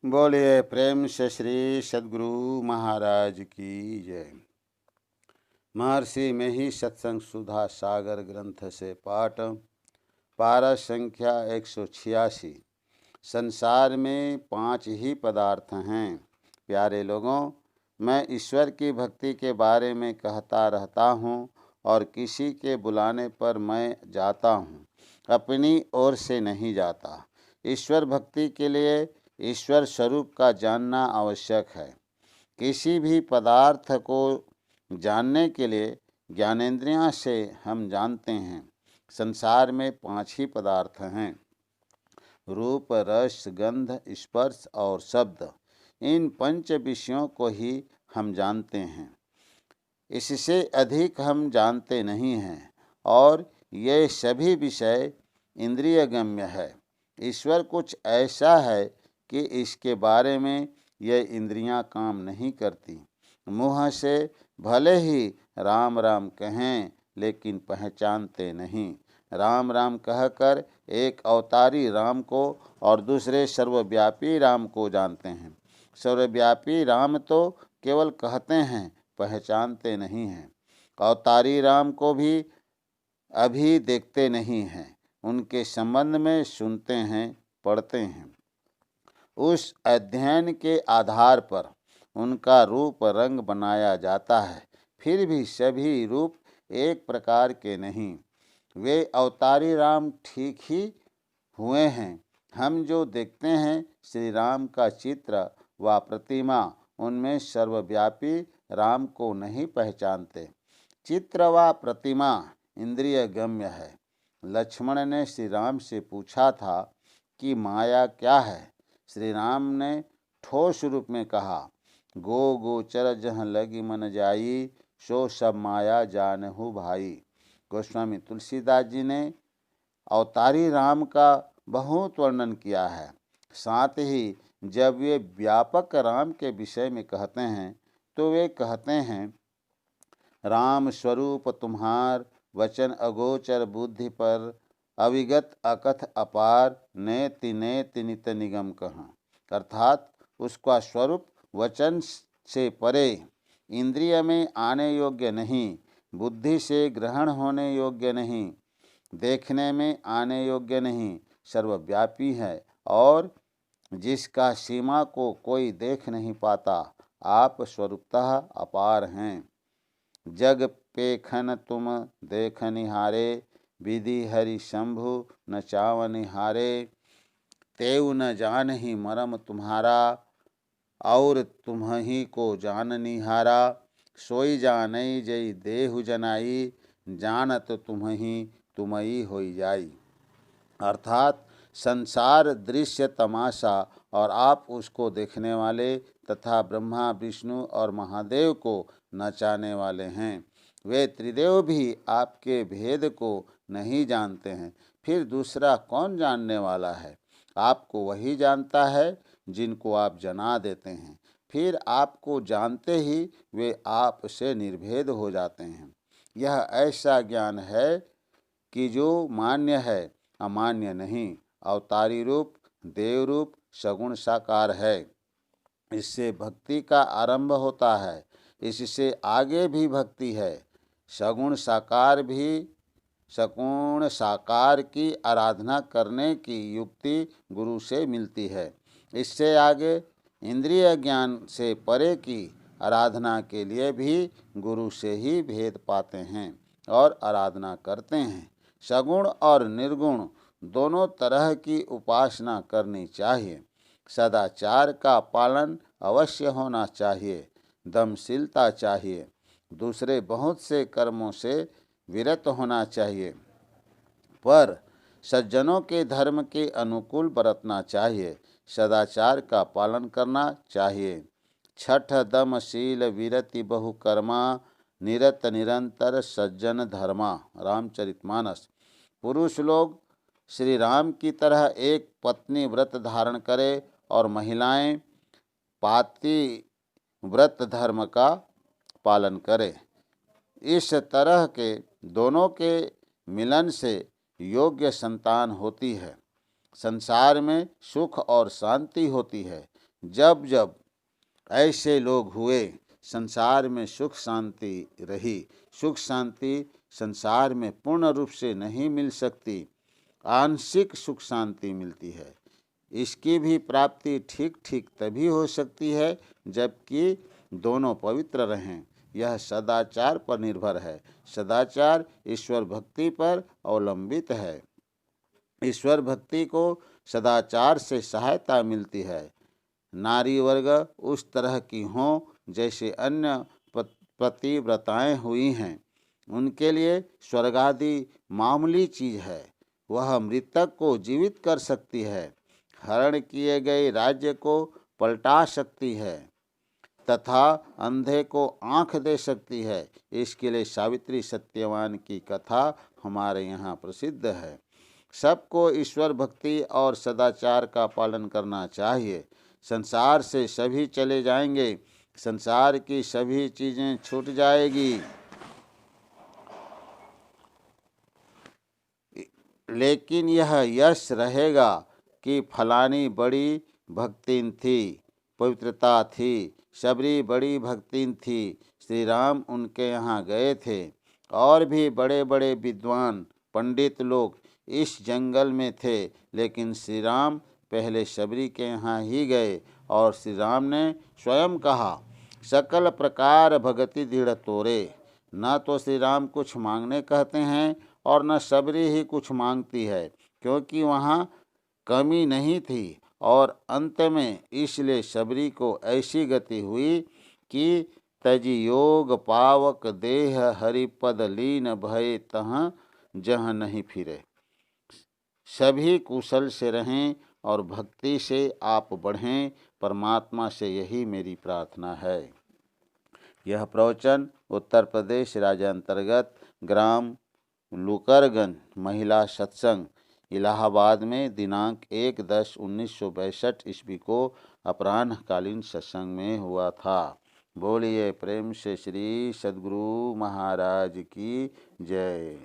बोलिए प्रेम से श्री सद्गुरु महाराज की जय। महर्षि में ही सत्संग सुधा सागर ग्रंथ से पाठ। पारा संख्या 186। संसार में 5 ही पदार्थ हैं। प्यारे लोगों, मैं ईश्वर की भक्ति के बारे में कहता रहता हूँ और किसी के बुलाने पर मैं जाता हूँ, अपनी ओर से नहीं जाता। ईश्वर भक्ति के लिए ईश्वर स्वरूप का जानना आवश्यक है। किसी भी पदार्थ को जानने के लिए ज्ञानेंद्रियां से हम जानते हैं। संसार में 5 ही पदार्थ हैं: रूप, रस, गंध, स्पर्श और शब्द। इन 5 विषयों को ही हम जानते हैं, इससे अधिक हम जानते नहीं हैं। और ये सभी विषय इंद्रियगम्य है। ईश्वर कुछ ऐसा है कि इसके बारे में ये इंद्रियां काम नहीं करती। मुँह से भले ही राम राम कहें, लेकिन पहचानते नहीं। राम राम कहकर एक अवतारी राम को और दूसरे सर्वव्यापी राम को जानते हैं। सर्वव्यापी राम तो केवल कहते हैं, पहचानते नहीं हैं। अवतारी राम को भी अभी देखते नहीं हैं। उनके संबंध में सुनते हैं, पढ़ते हैं। उस अध्ययन के आधार पर उनका रूप रंग बनाया जाता है। फिर भी सभी रूप एक प्रकार के नहीं। वे अवतारी राम ठीक ही हुए हैं। हम जो देखते हैं श्री राम का चित्र व प्रतिमा, उनमें सर्वव्यापी राम को नहीं पहचानते। चित्र व प्रतिमा इंद्रिय गम्य है। लक्ष्मण ने श्री राम से पूछा था कि माया क्या है। श्री राम ने ठोस रूप में कहा, गो गोचर जहाँ लगी मन जाई, सो सब माया जानहु भाई। गोस्वामी तुलसीदास जी ने अवतारी राम का बहुत वर्णन किया है। साथ ही जब वे व्यापक राम के विषय में कहते हैं तो वे कहते हैं, राम स्वरूप तुम्हार, वचन अगोचर बुद्धि पर, अविगत अकथ अपार, नेति नेति नित निगम कहाँ। अर्थात उसका स्वरूप वचन से परे, इंद्रिय में आने योग्य नहीं, बुद्धि से ग्रहण होने योग्य नहीं, देखने में आने योग्य नहीं, सर्वव्यापी है और जिसका सीमा को कोई देख नहीं पाता। आप स्वरूपतः अपार हैं। जग पेखन तुम देख निहारे, विधि हरि शंभु न चाव निहारे, तेव न जान ही मरम तुम्हारा, और तुम्ही को जान निहारा, सोई जानई जई देहु जनाई, जानत तुम्ही तुमई होई जाई। अर्थात संसार दृश्य तमाशा और आप उसको देखने वाले तथा ब्रह्मा विष्णु और महादेव को नचाने वाले हैं। वे त्रिदेव भी आपके भेद को नहीं जानते हैं। फिर दूसरा कौन जानने वाला है? आपको वही जानता है जिनको आप जना देते हैं। फिर आपको जानते ही वे आपसे निर्भेद हो जाते हैं। यह ऐसा ज्ञान है कि जो मान्य है, अमान्य नहीं। अवतारी रूप, देव रूप, सगुण साकार है। इससे भक्ति का आरंभ होता है। इससे आगे भी भक्ति है। सगुण साकार की आराधना करने की युक्ति गुरु से मिलती है। इससे आगे इंद्रिय ज्ञान से परे की आराधना के लिए भी गुरु से ही भेद पाते हैं और आराधना करते हैं। सगुण और निर्गुण दोनों तरह की उपासना करनी चाहिए। सदाचार का पालन अवश्य होना चाहिए। दमशीलता चाहिए। दूसरे बहुत से कर्मों से विरत होना चाहिए, पर सज्जनों के धर्म के अनुकूल बरतना चाहिए। सदाचार का पालन करना चाहिए। छठ दम शील विरति बहुकर्मा, निरत निरंतर सज्जन धर्मा। रामचरितमानस। पुरुष लोग श्री राम की तरह एक पत्नी व्रत धारण करे और महिलाएं पाति व्रत धर्म का पालन करे। इस तरह के दोनों के मिलन से योग्य संतान होती है। संसार में सुख और शांति होती है। जब जब ऐसे लोग हुए, संसार में सुख शांति रही। सुख शांति संसार में पूर्ण रूप से नहीं मिल सकती, आंशिक सुख शांति मिलती है। इसकी भी प्राप्ति ठीक ठीक तभी हो सकती है जबकि दोनों पवित्र रहें। यह सदाचार पर निर्भर है। सदाचार ईश्वर भक्ति पर अवलंबित है। ईश्वर भक्ति को सदाचार से सहायता मिलती है। नारी वर्ग उस तरह की हों जैसे अन्य पतिव्रताएं हुई हैं। उनके लिए स्वर्ग आदि मामूली चीज है। वह मृतक को जीवित कर सकती है, हरण किए गए राज्य को पलटा सकती है तथा अंधे को आंख दे सकती है। इसके लिए सावित्री सत्यवान की कथा हमारे यहाँ प्रसिद्ध है। सबको ईश्वर भक्ति और सदाचार का पालन करना चाहिए। संसार से सभी चले जाएंगे, संसार की सभी चीजें छूट जाएगी, लेकिन यह यश रहेगा कि फलानी बड़ी भक्तिन थी, पवित्रता थी, शबरी बड़ी भक्तिन थी, श्री राम उनके यहाँ गए थे। और भी बड़े बड़े विद्वान पंडित लोग इस जंगल में थे, लेकिन श्री राम पहले शबरी के यहाँ ही गए और श्री राम ने स्वयं कहा, सकल प्रकार भगति दृढ़ तोरे। न तो श्री राम कुछ मांगने कहते हैं और न शबरी ही कुछ मांगती है, क्योंकि वहाँ कमी नहीं थी। और अंत में इसलिए शबरी को ऐसी गति हुई कि तजी योग पावक देह हरिपद लीन भय तह जहाँ नहीं फिरे। सभी कुशल से रहें और भक्ति से आप बढ़ें, परमात्मा से यही मेरी प्रार्थना है। यह प्रवचन उत्तर प्रदेश राज्य अंतर्गत ग्राम लुकरगंज महिला सत्संग इलाहाबाद में दिनांक 1/10/1962 ईस्वी को अपराह्नकालीन सत्संग में हुआ था। बोलिए प्रेम से श्री सद्गुरु महाराज की जय।